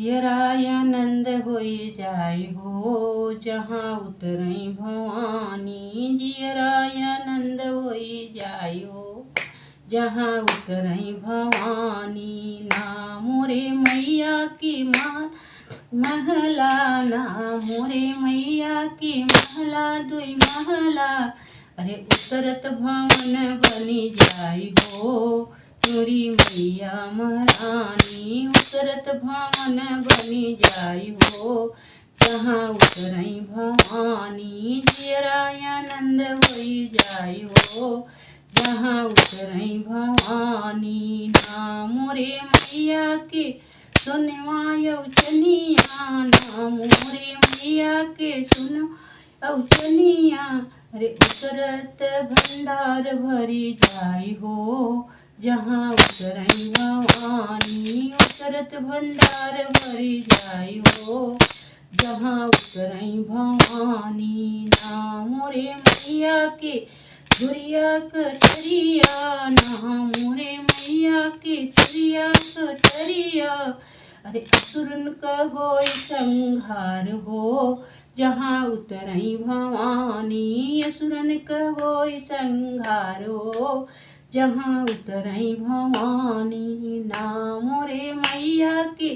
जियराय आनंद होई जाय हो जहाँ उतरई भवानी। जियराय आनंद होई जाय हो जहाँ उतरई भवानी। ना मोरे मैया की महला, ना मोरे मैया की महला दुई महला। अरे उतरत भवन बनी जाय हो मोरी मैया महारानी। उतरत भवन बनी जाय हो जहाँ उतरई भवानी। जियराय आनंद होई जाय हो जहाँ उतरई भवानी। ना मोरे मैया के सुनवा औचनिया, ना मोरे मैया के सुन औचनिया। अरे उतरत भंडार भरी जाय हो जहाँ उतरई भवानी। उतरत भंडार भरी जाय हो जहाँ उतरई भवानी। ना मोरे मैया के धुरिया कटरिया, ना मोरे मैया के धुरिया कटरिया। अरे असुरन का होय संहार हो जहाँ उतरई भवानी। असुरन का होय संहार हो जहाँ उतरई भवानी। ना मोरे मैया के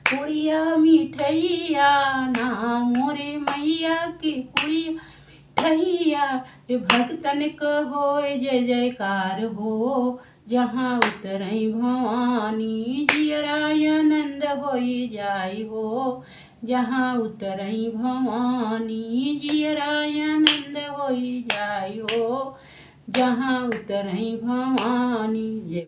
पुड़िया मिठैया, ना मोरे मैया के पुड़िया मिठैया। भक्तन का होय जय जयकार हो जहाँ उतरई भवानी। जियराय आनंद होई जाय हो जहाँ उतरई भवानी। जियराय आनंद होई जाय हो जहाँ उतरई भवानी।